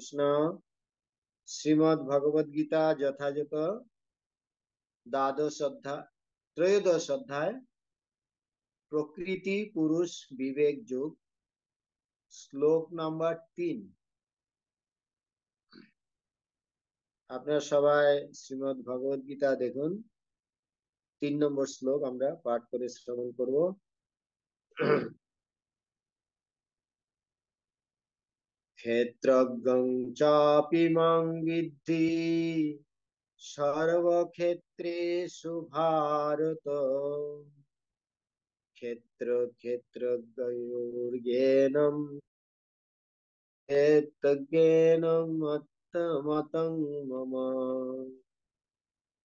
কৃষ্ণ। শ্রীমদ্ ভগবদ গীতা যথাযথ ত্রয়োদশ অধ্যায় প্রকৃতি পুরুষ বিবেক যোগ, শ্লোক নাম্বার 3। আপনারা সবাই শ্রীমদ্ ভগবদ গীতা দেখুন। 3 নম্বর শ্লোক আমরা পাঠ করে শ্রবণ করব। ক্ষেত্রজ্ঞং চাপিমাং বিদ্ধি সর্বক্ষেত্রেষু ভারত, ক্ষেত্র ক্ষেত্রজ্ঞয়োর্জ্ঞানম তজ্ঞানম মতং মম।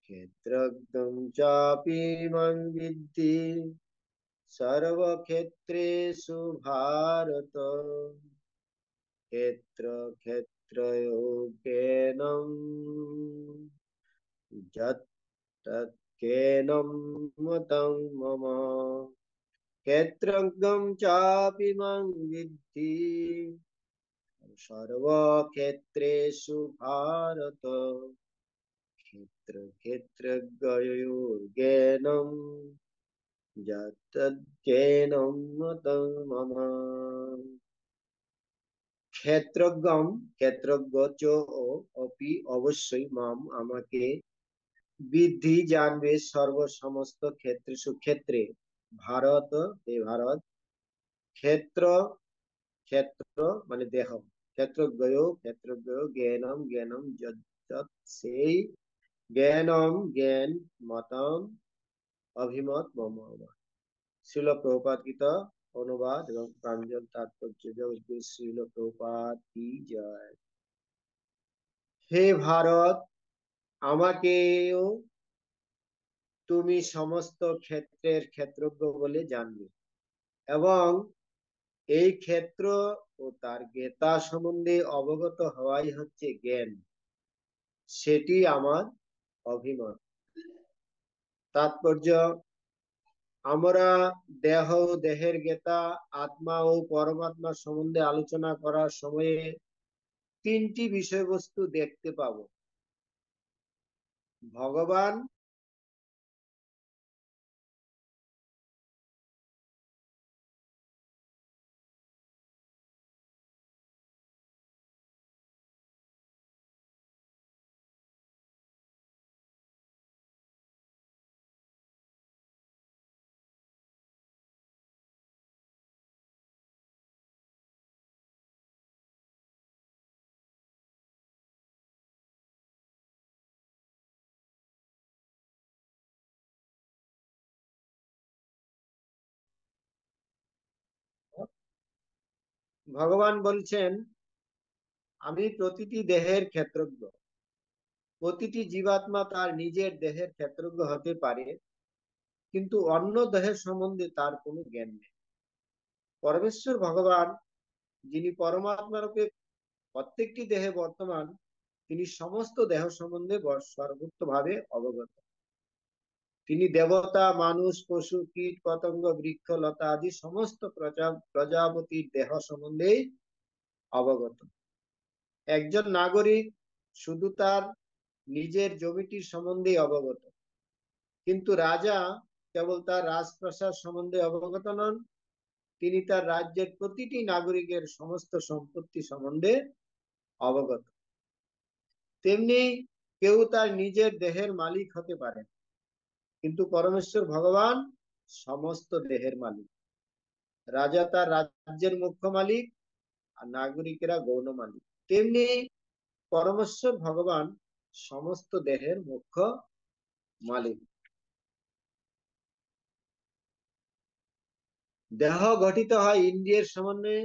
ক্ষেত্রজ্ঞং চাপিমাং বিদ্ধি সর্বক্ষেত্রেষু ভারত, ক্ষেত্র ক্ষেত্রজ্ঞানম যৎতজ্ঞানম মতং মম। ক্ষেত্রজ্ঞং চাপিমাং বিদ্ধি সর্বক্ষেত্রেষু ভারত, ক্ষেত্র ক্ষেত্রজ্ঞয়োর্জ্ঞানম যৎতজ্ঞানম মতং মম। ক্ষেত্রজ্ঞম ক্ষেত্রজ্ঞ চ অপি অবশ্যই মাম আমাকে, বিদ্ধি জানবে সর্ব সমস্ত ক্ষেত্রেষু ক্ষেত্রে, ভারত হে ভারত, ক্ষেত্র ক্ষেত্র মানে দেহ, ক্ষেত্রজ্ঞ জ্ঞানম জ্ঞানম যৎ সেই জ্ঞানম জ্ঞান মতম অভিমত মম। শ্রীল প্রভুপাদ গীতা অনুবাদ এবং প্রাঞ্জল তাৎপর্য। জগৎগুরু শ্রীল প্রভুপাদ কি জয়। হে ভারত, আমাকেও তুমি সমস্ত ক্ষেত্রের ক্ষেত্রজ্ঞ বলে জানবে এবং এই ক্ষেত্র ও তার জ্ঞেতা সম্বন্ধে অবগত হওয়াই হচ্ছে জ্ঞান, সেটি আমার অভিমত। তাৎপর্য: আমরা দেহ ও দেহের জ্ঞেতা, আত্মা ও পরমাত্মা সম্বন্ধে আলোচনা করার সময়ে 3টি বিষয়বস্তু দেখতে পাব। ভগবান, ভগবান বলছেন আমি প্রতিটি দেহের ক্ষেত্রজ্ঞ। প্রতিটি জীবাত্মা তার নিজের দেহের ক্ষেত্রজ্ঞ হতে পারে, কিন্তু অন্য দেহের সম্বন্ধে তার কোনো জ্ঞান নেই। পরমেশ্বর ভগবান, যিনি পরমাত্মা রূপে প্রত্যেকটি দেহে বর্তমান, তিনি সমস্ত দেহ সম্বন্ধে সর্বোত্তভাবে অবগত। তিনি দেবতা, মানুষ, পশু, কীট, পতঙ্গ, বৃক্ষ, লতা আদি সমস্ত প্রজাপতির দেহ সম্বন্ধে অবগত। একজন নাগরিক শুধু তার নিজের জমিটির সম্বন্ধে অবগত, কিন্তু রাজা কেবল তার রাজপ্রাসাদ সম্বন্ধে অবগত নন, তিনি তার রাজ্যের প্রতিটি নাগরিকের সমস্ত সম্পত্তি সম্বন্ধে অবগত। তেমনি কেউ তার নিজের দেহের মালিক হতে পারে, কিন্তু পরমেশ্বর ভগবান সমস্ত দেহের মালিক। রাজা তার রাজ্যের মুখ্য মালিক আর নাগরিকেরা গৌণ মালিক। তেমনি পরমেশ্বর ভগবান সমস্ত দেহের মুখ্য মালিক। দেহ গঠিত হয় ইন্দ্রিয়ের সমন্বয়ে।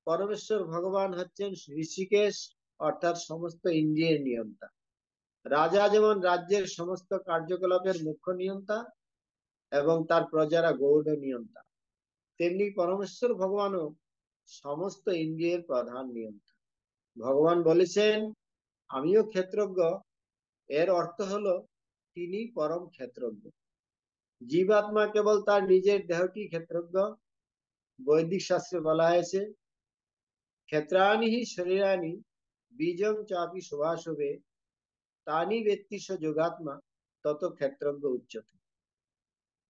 পরমেশ্বর ভগবান হচ্ছেন ঋষিকেশ, অর্থাৎ সমস্ত ইন্দ্রিয়ের নিয়ন্তা। রাজা যেমন রাজ্যের সমস্ত কার্যকলাপের মুখ্য নিয়ন্তা এবং তার প্রজারা গৌণ নিয়ন্তা, তেমনি পরমেশ্বর ভগবানও সমস্ত ইন্দ্রিয়ের প্রধান নিয়ন্তা। ভগবান বলেছেন আমিও ক্ষেত্রজ্ঞ, এর অর্থ হলো তিনি পরম ক্ষেত্রজ্ঞ। জীবাত্মা কেবল তার নিজের দেহটি ক্ষেত্রজ্ঞ। বৈদিক শাস্ত্রে বলা হয়েছে ক্ষেত্রাণি হি শরীরাণি বীজং চাপি শুভাশুভে তানি ব্যক্তিস যোগাত্মা তত ক্ষেত্রজ্ঞ উচ্চতে।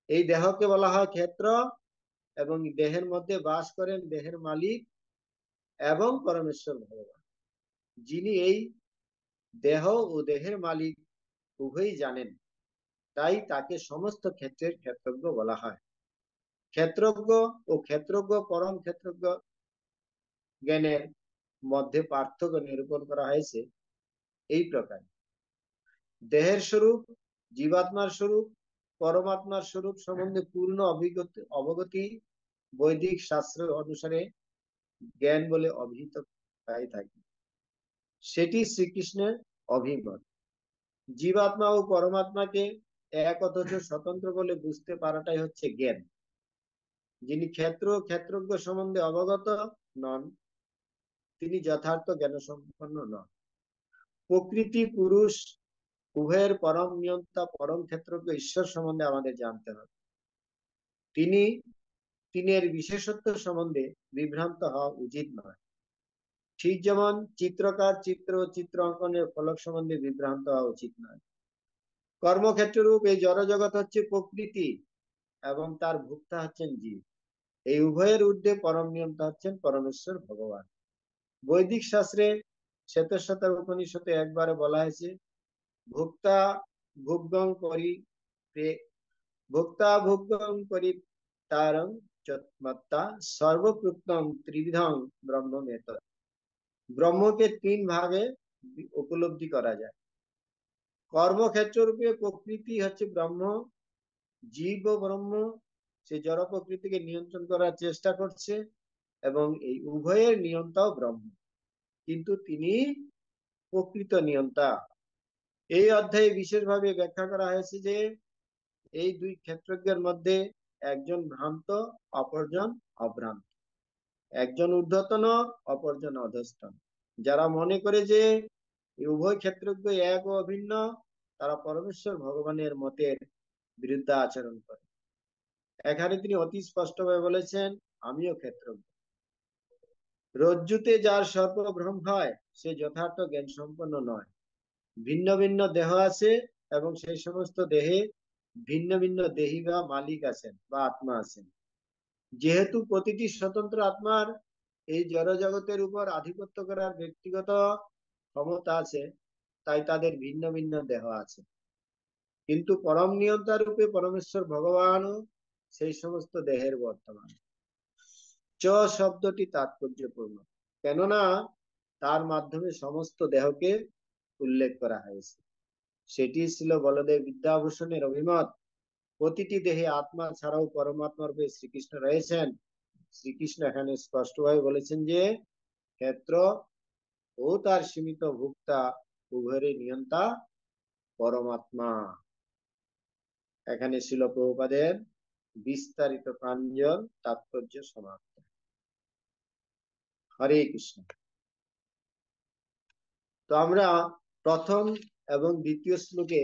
এই দেহকে বলা হয় ক্ষেত্র, এবং দেহের মধ্যে বাস করেন দেহের মালিক এবং পরমেশ্বর ভগবান, যিনি এই দেহ ও দেহের মালিক উভয়ই জানেন। তাই তাকে সমস্ত ক্ষেত্রের ক্ষেত্রজ্ঞ বলা হয়। ক্ষেত্রজ্ঞ ও ক্ষেত্রজ্ঞ পরম ক্ষেত্রজ্ঞ জ্ঞানের মধ্যে পার্থক্য নিরূপণ করা হয়েছে এই প্রকার: দেহের স্বরূপ, জীবাত্মার স্বরূপ, পরমাত্মার স্বরূপ সম্বন্ধে পূর্ণ অবগতি বৈদিক শাস্ত্র অনুসারে জ্ঞান বলে অভিহিত হয়ে থাকে। সেটি শ্রীকৃষ্ণের অভিমত। জীবাত্মা ও পরমাত্মাকে এক অথচ স্বতন্ত্র বলে বুঝতে পারাটাই হচ্ছে জ্ঞান। যিনি ক্ষেত্র ক্ষেত্রজ্ঞ সম্বন্ধে অবগত নন, তিনি যথার্থ জ্ঞান সম্পন্ন নন। প্রকৃতি পুরুষ উভয়ের পরম নিয়ন্তা পরম ক্ষেত্রজ্ঞ ঈশ্বর সম্বন্ধে আমাদের জানতে হবে। তিনি তিনের বিশেষত্ব সম্বন্ধে বিভ্রান্ত হওয়া উচিত নয়। ঠিক যেমন চিত্রকার চিত্র ও চিত্র অঙ্কনের ফলক সম্বন্ধে বিভ্রান্ত হওয়া উচিত নয়। কর্মক্ষেত্র রূপ এই জড় জগৎ হচ্ছে প্রকৃতি এবং তার ভোক্তা হচ্ছেন জীব। এই উভয়ের ঊর্ধ্বে পরম নিয়ন্তা হচ্ছেন পরমেশ্বর ভগবান। বৈদিক শাস্ত্রে শ্বেতশতর উপনিষদে একবারে বলা হয়েছে, ভোক্তা ভোগ্যং করি ভোক্তা ভোগ্যং করি তারং চত্মত্তা সর্বপ্রুক্তং ত্রিবিধং ব্রহ্মমেত। ব্রহ্মকে তিন ভাগে উপলব্ধি করা যায়। কর্মক্ষেত্র রূপে প্রকৃতি হচ্ছে ব্রহ্ম, জীব ও ব্রহ্ম সে জড় প্রকৃতিকে নিয়ন্ত্রণ করার চেষ্টা করছে, এবং এই উভয়ের নিয়ন্তাও ব্রহ্ম, কিন্তু তিনি প্রকৃত নিয়ন্তা। এই অধ্যায়ে বিশেষভাবে ব্যাখ্যা করা হয়েছে যে এই দুই ক্ষেত্রজ্ঞের মধ্যে একজন ভ্রান্ত, অপরজন অভ্রান্ত। একজন ঊর্ধ্বতন, অপরজন অধস্তন। যারা মনে করে যে উভয় ক্ষেত্রজ্ঞ এক ও অভিন্ন, তারা পরমেশ্বর ভগবানের মতের বিরুদ্ধে আচরণ করে। এখানে তিনি অতি স্পষ্টভাবে বলেছেন, আমিও ক্ষেত্রজ্ঞ। রজ্জুতে যার সর্বভ্রম হয় সে যথার্থ জ্ঞান সম্পন্ন নয়। ভিন্ন ভিন্ন দেহ আছে এবং সেই সমস্ত দেহে ভিন্ন ভিন্ন দেহী বা মালিক আছেন বা আত্মা আছেন। যেহেতু প্রতিটি স্বতন্ত্র আত্মার এই জড় জগতের উপর আধিপত্য করার ব্যক্তিগত ক্ষমতা আছে, তাই তাদের ভিন্ন ভিন্ন দেহ আছে। কিন্তু পরম নিয়ন্তা রূপে পরমেশ্বর ভগবানও সেই সমস্ত দেহের বর্তমান। চ শব্দটি তাৎপর্যপূর্ণ, কেননা তার মাধ্যমে সমস্ত দেহকে উল্লেখ করা হয়েছে। সেটি ছিল বলদেব বিদ্যাভূষণের অভিমত। প্রতিটি দেহে আত্মা ছাড়াও পরমাত্মা রূপে শ্রীকৃষ্ণ রয়েছেন। শ্রীকৃষ্ণ এখানে স্পষ্টভাবে বলেছেন যে ক্ষেত্র ও তার সীমিত ভোক্তা উভয়েরই নিয়ন্তা পরমাত্মা। এখানে ছিল প্রভুপাদের বিস্তারিত প্রাঞ্জল তাৎপর্য সমাপ্ত। হরে কৃষ্ণ। তো আমরা প্রথম এবং দ্বিতীয় শ্লোকে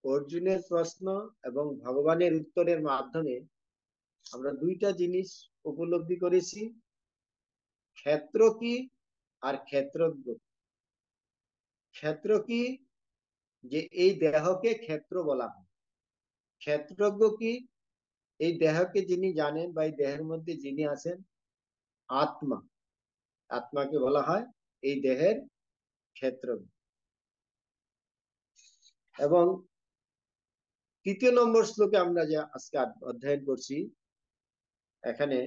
অর্জুনের প্রশ্ন এবং ভগবানের উত্তরের মাধ্যমে আমরা দুইটা জিনিস উপলব্ধি করেছি: ক্ষেত্র কি আর ক্ষেত্রজ্ঞ। ক্ষেত্র কি, যে এই দেহকে ক্ষেত্র বলা হয়। ক্ষেত্রজ্ঞ কি, এই দেহকে যিনি জানেন বা এই দেহের মধ্যে যিনি আছেন, আত্মা। আত্মাকে বলা হয় এই দেহের ক্ষেত্রজ্ঞ। এবং তৃতীয় নম্বর শ্লোকে আমরা যে আজকে অধ্যয়ন করছি, এখানে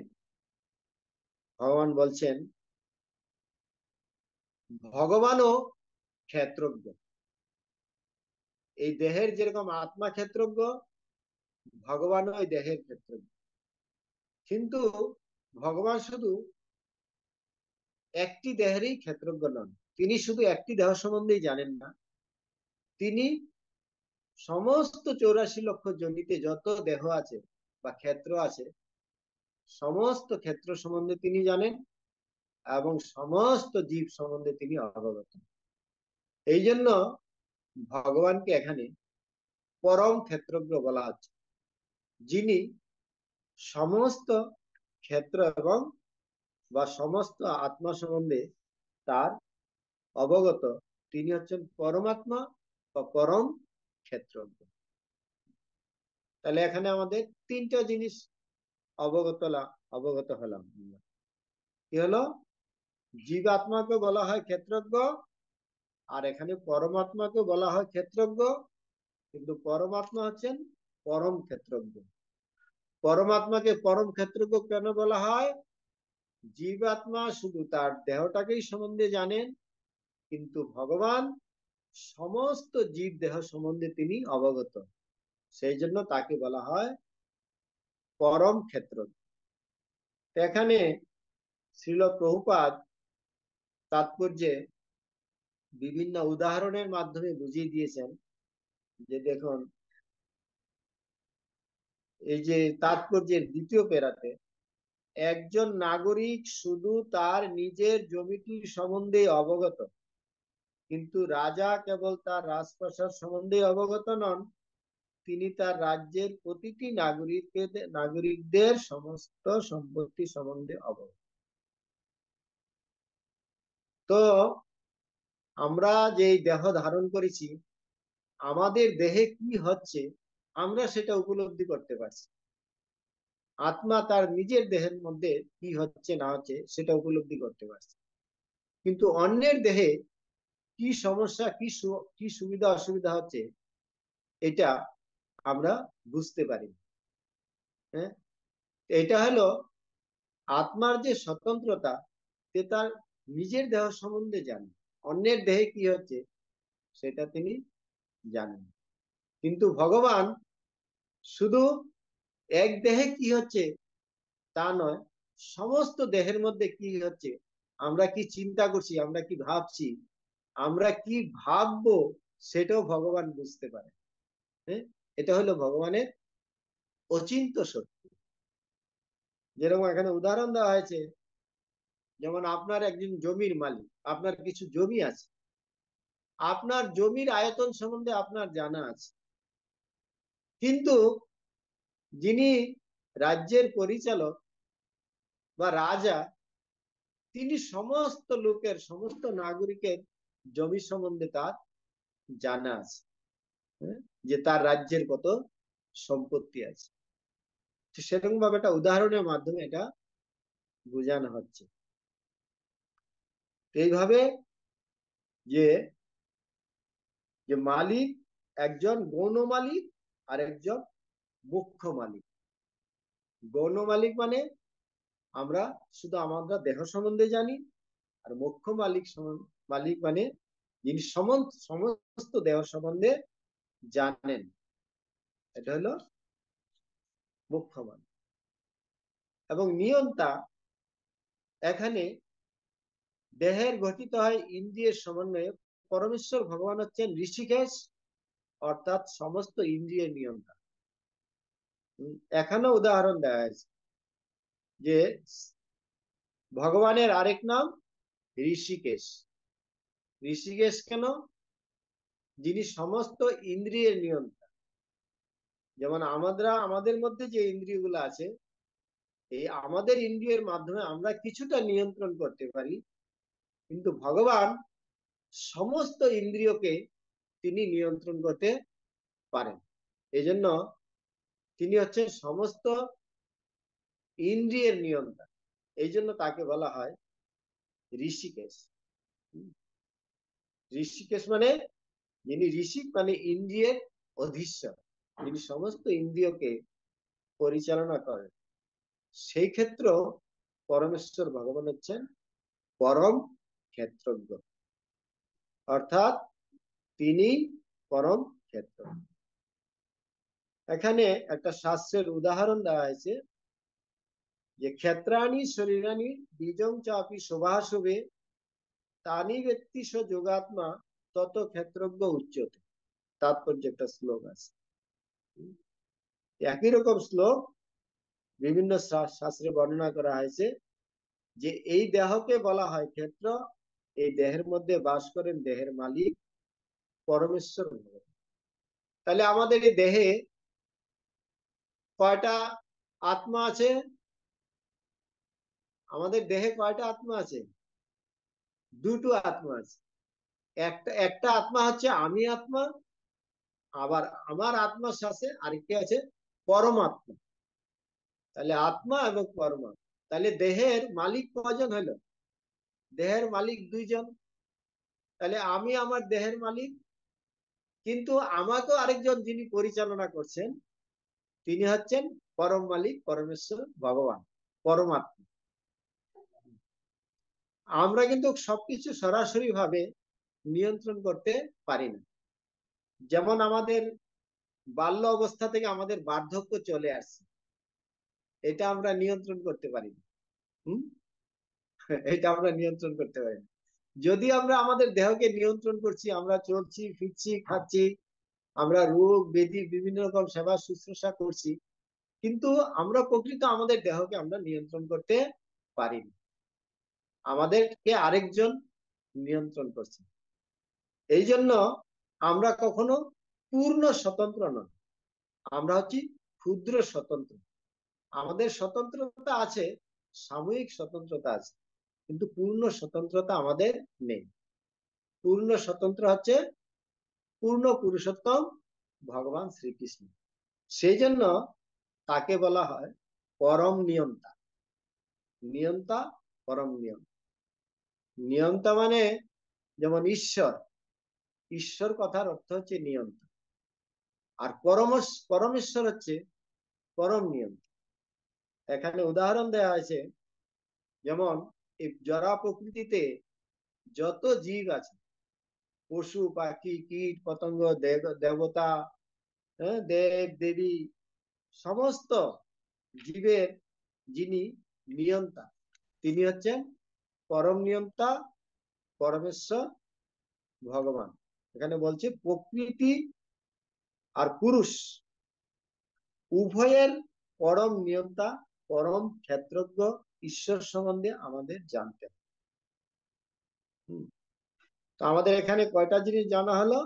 ভগবান বলছেন ভগবানও ক্ষেত্রজ্ঞ। এই দেহের যেরকম আত্মা ক্ষেত্রজ্ঞ, ভগবানও এই দেহের ক্ষেত্রজ্ঞ। কিন্তু ভগবান শুধু একটি দেহেরই ক্ষেত্রজ্ঞ নন। তিনি শুধু একটি দেহ সম্বন্ধেই জানেন না, তিনি সমস্ত 84 লক্ষ যোনিতে যত দেহ আছে বা ক্ষেত্র আছে, সমস্ত ক্ষেত্র সম্বন্ধে তিনি জানেন এবং সমস্ত জীব সম্বন্ধে তিনি অবগত। এই জন্য ভগবানকে এখানে পরম ক্ষেত্রজ্ঞ বলা হচ্ছে, যিনি সমস্ত ক্ষেত্র এবং বা সমস্ত আত্মা সম্বন্ধে তার অবগত, তিনি হচ্ছেন পরমাত্মা বা পরম ক্ষেত্রজ্ঞ। তাহলে এখানে আমাদের তিনটা জিনিস অবগত হলাম। কি হলো? জীবাত্মাকে বলা হয় ক্ষেত্রজ্ঞ, আর এখানে পরমাত্মাকে বলা হয় ক্ষেত্রজ্ঞ, কিন্তু পরমাত্মা হচ্ছেন পরম ক্ষেত্রজ্ঞ। পরমাত্মাকে পরম ক্ষেত্রজ্ঞ কেন বলা হয়? জীবাত্মা শুধু তার দেহটাকেই সম্বন্ধে জানেন, কিন্তু ভগবান সমস্ত জীব দেহ সম্বন্ধে তিনি অবগত, সেই জন্য তাকে বলা হয় পরম ক্ষেত্রজ্ঞ। এখানে শ্রীল প্রভুপাদ তাৎপর্যে বিভিন্ন উদাহরণের মাধ্যমে বুঝিয়ে দিয়েছেন যে দেখুন, এই যে তাৎপর্যের দ্বিতীয় পেরাতে, একজন নাগরিক শুধু তার নিজের জমিটির সম্বন্ধে অবগত, কিন্তু রাজা কেবল তার রাজপ্রাসাদ সম্বন্ধে অবগত নন, তিনি তার রাজ্যের প্রতিটি নাগরিকদের সমস্ত সম্পত্তি সম্বন্ধে অবগত। তো আমরা যে দেহ ধারণ করেছি, আমাদের দেহে কি হচ্ছে আমরা সেটা উপলব্ধি করতে পারছি। আত্মা তার নিজের দেহের মধ্যে কি হচ্ছে না হচ্ছে সেটা উপলব্ধি করতে পারছে, কিন্তু অন্যের দেহে কি সমস্যা, কি সুবিধা অসুবিধা হচ্ছে এটা আমরা বুঝতে পারি। হ্যাঁ, এটা হলো আত্মার যে স্বতন্ত্রতা, সে তার নিজের দেহ সম্বন্ধে জানে, অন্যের দেহে কি হচ্ছে সেটা তিনি জানেন। কিন্তু ভগবান শুধু এক দেহে কি হচ্ছে তা নয়, সমস্ত দেহের মধ্যে কি হচ্ছে, আমরা কি চিন্তা করছি, আমরা কি ভাবছি, আমরা কি ভাববো, সেটাও ভগবান বুঝতে পারে। হ্যাঁ, এটা হলো ভগবানের অচিন্ত শক্তি। যেরকম এখানে উদাহরণ দেওয়া হয়েছে, যেমন আপনার একজন জমির মালিক, আপনার কিছু জমি আছে, আপনার জমির আয়তন সম্বন্ধে আপনার জানা আছে, কিন্তু যিনি রাজ্যের পরিচালক বা রাজা, তিনি সমস্ত লোকের, সমস্ত নাগরিকের জমি সম্বন্ধে তার জানা আছে। হ্যাঁ, যে তার রাজ্যের কত সম্পত্তি আছে। সেরকম ভাবে একটা উদাহরণের মাধ্যমে এটা বোঝানো হচ্ছে। এইভাবে যে যে মালিক, একজন গৌণ মালিক আর একজন মুখ্য মালিক। গৌণ মালিক মানে আমরা শুধু আমাদের দেহ সম্বন্ধে জানি, আর মুখ্য মালিক মানে যিনি সমস্ত দেহ সম্বন্ধে জানেন, এটা হলো মুখ্য মালিক। এবং নিয়ন্তা, এখানে দেহের গঠিত হয় ইন্দ্রিয়ের সমন্বয়ে। পরমেশ্বর ভগবান হচ্ছেন ঋষিকেশ, অর্থাৎ সমস্ত ইন্দ্রিয়ের নিয়ন্তা। এখানেও উদাহরণ দেওয়া হয়েছে যে ভগবানের আরেক নাম ঋষিকেশ। ঋষিকেশ কেন? যিনি সমস্ত ইন্দ্রিয়ের নিয়ন্তা। যেমন আমাদের মধ্যে যে ইন্দ্রিয়গুলো আছে, এই আমাদের ইন্দ্রিয়ের মাধ্যমে আমরা কিছুটা নিয়ন্ত্রণ করতে পারি, কিন্তু ভগবান সমস্ত ইন্দ্রিয়কে তিনি নিয়ন্ত্রণ করতে পারেন। এই জন্য তিনি হচ্ছেন সমস্ত ইন্দ্রিয়ের নিয়ন্তা। এই জন্য তাকে বলা হয় ঋষিকেশ। ঋষিকেশ মানে যিনি ঋষিক মানে ইন্দ্রিয়ের অধীশ্বর, যিনি সমস্ত ইন্দ্রিয়কে পরিচালনা করেন। সেই ক্ষেত্র পরমেশ্বর ভগবান হচ্ছেন পরম ক্ষেত্রজ্ঞ, অর্থাৎ তিনি পরম ক্ষেত্র। এখানে একটা শাস্ত্রের উদাহরণ দেওয়া হয়েছে যে ক্ষেত্রাণী শরীরাণী বীজং চাপি শোভাশুভে তানি ব্যক্তি স যোগাত্মা তত ক্ষেত্রজ্ঞ উচ্চতে। তাৎপর্য একটা শ্লোক আছে, একই রকম শ্লোক বিভিন্ন শাস্ত্রে বর্ণনা করা হয়েছে যে এই দেহকে বলা হয় ক্ষেত্র, এই দেহের মধ্যে বাস করেন দেহের মালিক পরমেশ্বর ভগবান। তাহলে আমাদের এই দেহে কয়টা আত্মা আছে? আমাদের দেহে কয়টা আত্মা আছে? দুটো আত্মা আছে। একটা একটা আত্মা হচ্ছে আমি আত্মা, আবার আমার আত্মার সাথে আরেকটি আছে পরমাত্মা। তাহলে আত্মা এবং পরমাত্মা, তাহলে দেহের মালিক কজন হলো? দেহের মালিক দুইজন। তাহলে আমি আমার দেহের মালিক, কিন্তু আমাকেও আরেকজন যিনি পরিচালনা করছেন তিনি হচ্ছেন পরম মালিক, পরমেশ্বর ভগবান, পরমাত্মা। আমরা কিন্তু সবকিছু সরাসরি ভাবে নিয়ন্ত্রণ করতে পারি না। যেমন আমাদের বাল্য অবস্থা থেকে আমাদের বার্ধক্য চলে আসছে, এটা আমরা নিয়ন্ত্রণ করতে পারি না। হম এটা আমরা নিয়ন্ত্রণ করতে পারি না। যদি আমরা আমাদের দেহকে নিয়ন্ত্রণ করছি, আমরা চলছি ফিরছি খাচ্ছি, আমরা রোগ ব্যাধি বিভিন্ন রকম সেবা শুশ্রূষা করছি, কিন্তু আমরা প্রকৃত আমাদের দেহকে আমরা নিয়ন্ত্রণ করতে পারি না। আমাদেরকে আরেকজন নিয়ন্ত্রণ করছে। এই জন্য আমরা কখনো পূর্ণ স্বতন্ত্র নয়, আমরা হচ্ছি ক্ষুদ্র স্বতন্ত্র। আমাদের স্বতন্ত্রতা আছে, সাময়িক স্বতন্ত্রতা আছে, কিন্তু পূর্ণ স্বতন্ত্রতা আমাদের নেই। পূর্ণ স্বতন্ত্র হচ্ছে পূর্ণ পুরুষোত্তম ভগবান শ্রীকৃষ্ণ। সেই জন্য তাকে বলা হয় পরম নিয়ন্তা। নিয়ন্তা, পরম নিয়ম। নিয়ন্তা মানে যেমন ঈশ্বর, ঈশ্বর কথার অর্থ হচ্ছে নিয়ন্তা। আর পরমেশ্বর হচ্ছে পরম নিয়ন্তা। এখানে উদাহরণ দেওয়া হয়েছে, যেমন এই জড়া প্রকৃতিতে যত জীব আছে, পশু পাখি কীট পতঙ্গ দেবতা, দেব দেবী, সমস্ত জীবের যিনি নিয়ন্তা তিনি হচ্ছেন পরম নিয়ন্তা, পরমেশ্বর ভগবান। এখানে বলছে প্রকৃতি আর পুরুষ উভয়ের পরম নিয়ন্তা, পরম ক্ষেত্রজ্ঞ ঈশ্বর সম্বন্ধে আমাদের জানতে হবে। তো আমাদের এখানে কয়টা জিনিস জানা হলো?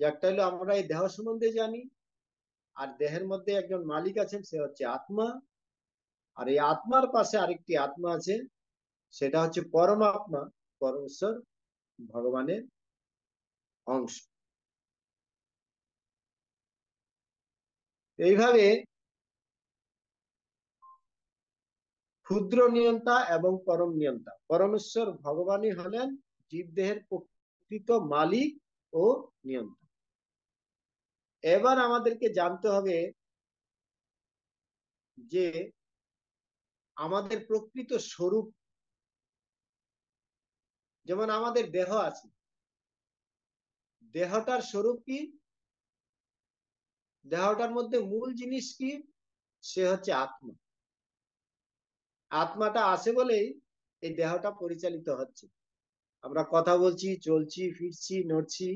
যে একটা হলো আমরা এই দেহ সম্বন্ধে জানি, আর দেহের মধ্যে একজন মালিক আছেন, সে হচ্ছে আত্মা, আর এই আত্মার পাশে আরেকটি আত্মা আছে, সেটা হচ্ছে পরমাত্মা, পরমেশ্বর ভগবানের অংশ। এইভাবে ক্ষুদ্র নিয়ন্তা এবং পরম নিয়ন্তা, পরমেশ্বর ভগবানই হলেন জীবদেহের প্রকৃত মালিক ও নিয়ন্তা। এবার আমাদেরকে জানতে হবে যে আমাদের প্রকৃত স্বরূপ। যেমন আমাদের দেহ আছে, দেহটার স্বরূপ কি? দেহটার মধ্যে মূল জিনিস কি? সে হচ্ছে আত্মা। আত্মাটা আছে বলেই এই দেহটা পরিচালিত হচ্ছে। আমরা কথা বলছি, চলছি ফিরছি, নড়ছি,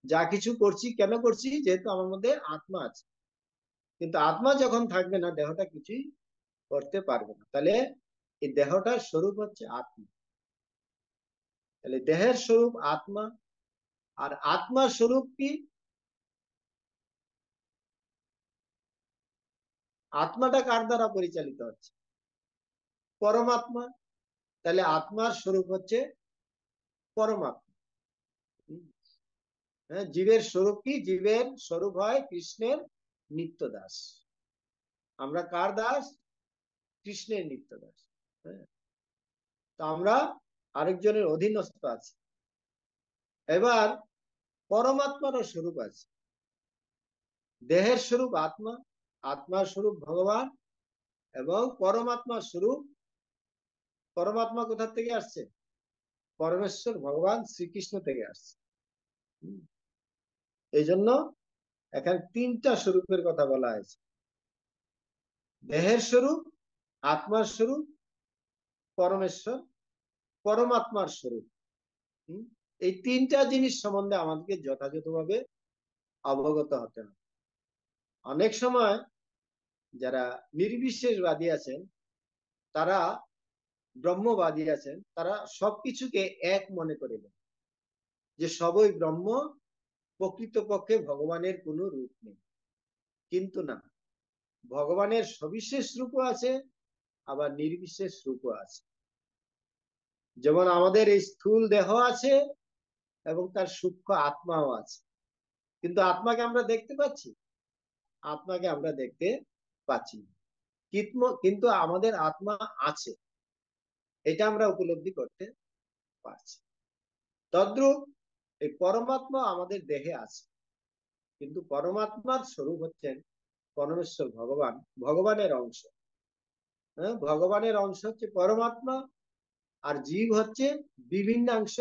যা কিছু করছি কেন করছি? যেহেতু আমার মধ্যে আত্মা আছে। কিন্তু আত্মা যখন থাকবে না, দেহটা কিছুই করতে পারবে না। তাহলে এই দেহটার স্বরূপ হচ্ছে আত্মা। তাহলে দেহের স্বরূপ আত্মা, আর আত্মার স্বরূপ কি? আত্মাটা কার দ্বারা পরিচালিত হচ্ছে? পরমাত্মা। তাহলে আত্মার স্বরূপ হচ্ছে পরমাত্মা। হ্যাঁ, জীবের স্বরূপ কি? জীবের স্বরূপ হয় কৃষ্ণের নিত্য দাস। আমরা কার দাস? কৃষ্ণের নিত্য দাস। হ্যাঁ, তো আমরা আরেকজনের অধীনস্থ আছি। এবার পরমাত্মারও স্বরূপ আছে। দেহের স্বরূপ আত্মা, আত্মার স্বরূপ ভগবান, এবং পরমাত্মার স্বরূপ, পরমাত্মা কোথা থেকে আসছে? পরমেশ্বর ভগবান শ্রীকৃষ্ণ থেকে আসছে। এই জন্য এখানে তিনটা স্বরূপের কথা বলা হয়েছে: দেহের স্বরূপ, আত্মার স্বরূপ, পরমেশ্বর পরমাত্মার স্বরূপ। এই তিনটা জিনিস সম্বন্ধে আমাদেরকে যথাযথভাবে অবগত হতে হবে। অনেক সময় যারা নির্বিশেষবাদী আছেন, তারা ব্রহ্মবাদী আছেন, তারা সবকিছুকে এক মনে করে দেন, যে সবই ব্রহ্ম, প্রকৃতপক্ষে ভগবানের কোনো রূপ নেই। কিন্তু না, ভগবানের সবিশেষ রূপও আছে, আবার নির্বিশেষ রূপও আছে। যেমন আমাদের এই স্থূল দেহ আছে, এবং তার সূক্ষ্ম আত্মাও আছে। কিন্তু আত্মাকে আমরা দেখতে পাচ্ছি? আত্মাকে আমরা দেখতে পাচ্ছি না। কিন্তু আমাদের আত্মা আছে, এটা আমরা উপলব্ধি করতে পারছি। তদ্রূপ এই পরমাত্মা আমাদের দেহে আছে, কিন্তু পরমাত্মার স্বরূপ হচ্ছেন পরমেশ্বর ভগবান, ভগবানের অংশ। হ্যাঁ, ভগবানের অংশ হচ্ছে পরমাত্মা, আর জীব হচ্ছে বিভিন্নাংশ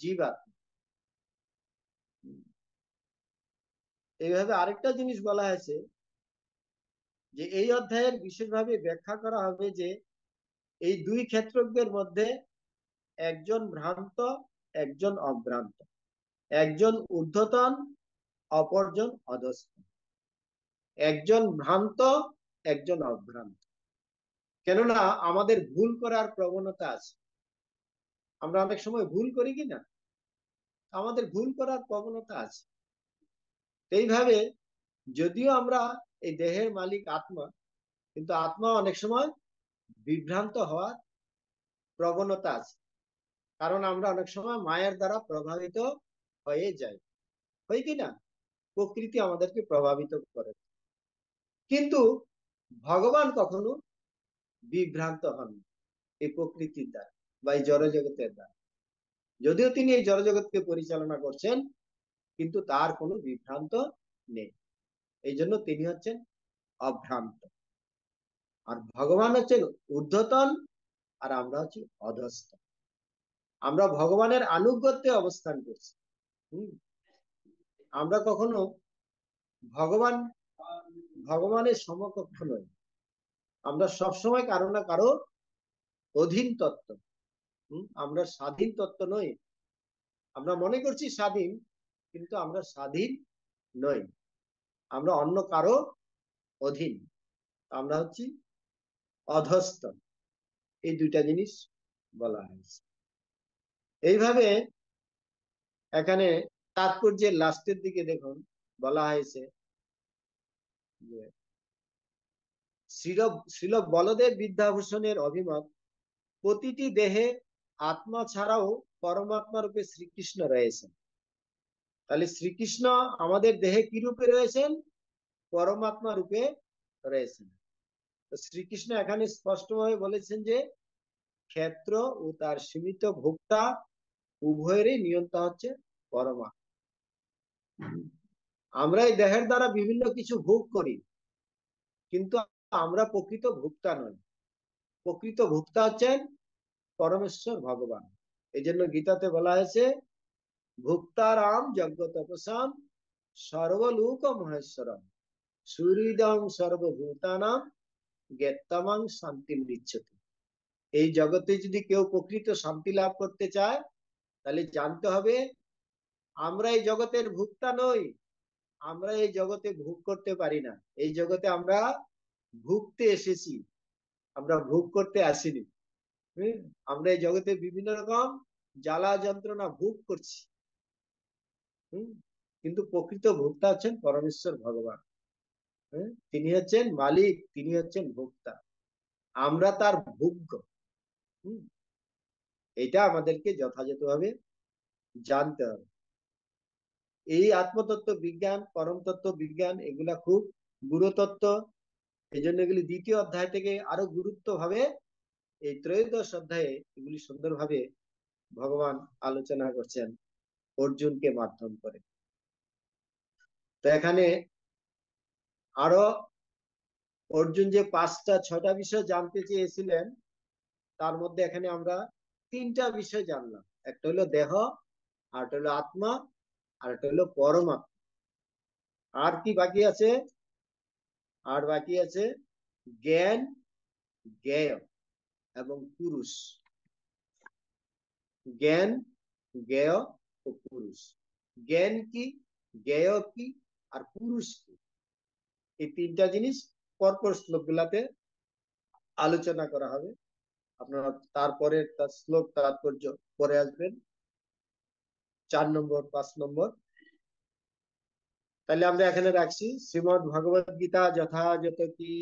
জীবাত্মা। এইভাবে আরেকটা জিনিস বলা হয়েছে যে এই অধ্যায়ের বিশেষভাবে ব্যাখ্যা করা হবে যে এই দুই ক্ষেত্রজ্ঞের মধ্যে একজন ভ্রান্ত, একজন অভ্রান্ত, একজন ঊর্ধ্বতন, অপরজন অধস্থ, একজন ভ্রান্ত, একজন অভ্রান্ত। কেননা আমাদের ভুল করার প্রবণতা আছে, আমরা অনেক সময় ভুল করি কি না? আমাদের ভুল করার প্রবণতা আছে। এইভাবে যদিও আমরা এই দেহের মালিক আত্মা, কিন্তু আত্মা অনেক সময় বিভ্রান্ত হওয়ার প্রবণতা আছে, কারণ আমরা অনেক সময় মায়ের দ্বারা প্রভাবিত হয়ে যাই, হয় কি না? প্রকৃতি আমাদেরকে প্রভাবিত করে, কিন্তু ভগবান কখনো বিভ্রান্ত হন এই প্রকৃতির দ্বারা বা এই জড়জগতের দ্বারা। যদিও তিনি এই জড়জগৎকে পরিচালনা করছেন, কিন্তু তার কোনো বিভ্রান্ত নেই। এই জন্য তিনি হচ্ছেন অভ্রান্ত। আর ভগবান হচ্ছেন ঊর্ধ্বতন, আর আমরা হচ্ছি অধস্থ। আমরা ভগবানের আনুগত্যে অবস্থান করছি। আমরা কখনো ভগবান ভগবানের সমকক্ষ নই। আমরা সবসময় কারো না কারো অধীন তত্ত্ব। আমরা স্বাধীন তত্ত্ব নই। আমরা মনে করছি স্বাধীন, কিন্তু আমরা স্বাধীন নই। আমরা অন্য কারো অধীন, আমরা হচ্ছি অধস্থ। এই দুইটা জিনিস বলা হয়েছে। এইভাবে এখানে তাৎপর্যের লাস্টের দিকে দেখুন বলা হয়েছে যে শ্রীল বলদেব বিদ্যাভূষণের অভিমত, প্রতিটি দেহে আত্মা ছাড়াও পরমাত্মা রূপে শ্রীকৃষ্ণ রয়েছেন। তাহলে শ্রীকৃষ্ণ আমাদের দেহে কি রূপে রয়েছেন? পরমাত্মা রূপে রয়েছেন। তো শ্রীকৃষ্ণ এখানে স্পষ্টভাবে বলেছেন যে ক্ষেত্র ও তার সীমিত ভোক্তা উভয়েরই নিয়ন্তা হচ্ছে পরমাত্মা। আমরা এই দেহের দ্বারা বিভিন্ন কিছু ভোগ করি, কিন্তু আমরা প্রকৃত ভোক্তা নই। প্রকৃত ভোক্তা হচ্ছেন পরমেশ্বর ভগবান। এই জন্য গীতাতে বলা হয়েছে ভোক্তারাম যজ্ঞ তপসাম সর্বলোক মহেশ্বরম সুহৃদং সর্বভূতানাম জ্ঞাতমাং শান্তি নিচ্ছতি। এই জগতে যদি কেউ প্রকৃত শান্তি লাভ করতে চায়, তাহলে জানতে হবে আমরা এই জগতের ভোক্তা নই। আমরা এই জগতে ভোগ করতে পারি না। এই জগতে আমরা ভুগতে এসেছি, আমরা ভোগ করতে আসিনি। আমরা এই জগতে বিভিন্ন রকম জ্বালা যন্ত্রণা ভোগ করছি। কিন্তু প্রকৃত ভোক্তা হচ্ছেন পরমেশ্বর ভগবান। তিনি হচ্ছেন মালিক, তিনি হচ্ছেন ভোক্তা, আমরা তার ভোগ্য। এটা আমাদেরকে যথাযথভাবে জানতে হবে। এই আত্মতত্ত্ব বিজ্ঞান, পরম তত্ত্ব বিজ্ঞান, এগুলা খুব গুরুতত্ত্ব। এই জন্য এগুলি দ্বিতীয় অধ্যায় থেকে আরো গুরুত্ব ভাবে এই ত্রয়োদশ অধ্যায়ে এগুলি সুন্দরভাবে ভগবান আলোচনা করছেন অর্জুনকে মাধ্যম করে। তো এখানে আরো অর্জুন যে 5টা-6টা বিষয় জানতে চেয়েছিলেন, তার মধ্যে এখানে আমরা 3টা বিষয় জানলাম। একটা হলো দেহ, আর একটা হলো আত্মা, আর একটা হলো পরমাত্মা। আর কি বাকি আছে? আর বাকি আছে জ্ঞান, জ্ঞেয় এবং পুরুষ। জ্ঞান, জ্ঞেয় ও পুরুষ। জ্ঞান কি, জ্ঞেয় কি, আর পুরুষ কি, এই 3টা জিনিস পরপর শ্লোক গুলাতে আলোচনা করা হবে। আপনারা তারপরে তার শ্লোক তাৎপর্য পরে আসবেন 4 নম্বর 5 নম্বর। তাহলে আমরা এখানে রাখছি। শ্রীমদ্ ভগবদ গীতা যথাযথ কি।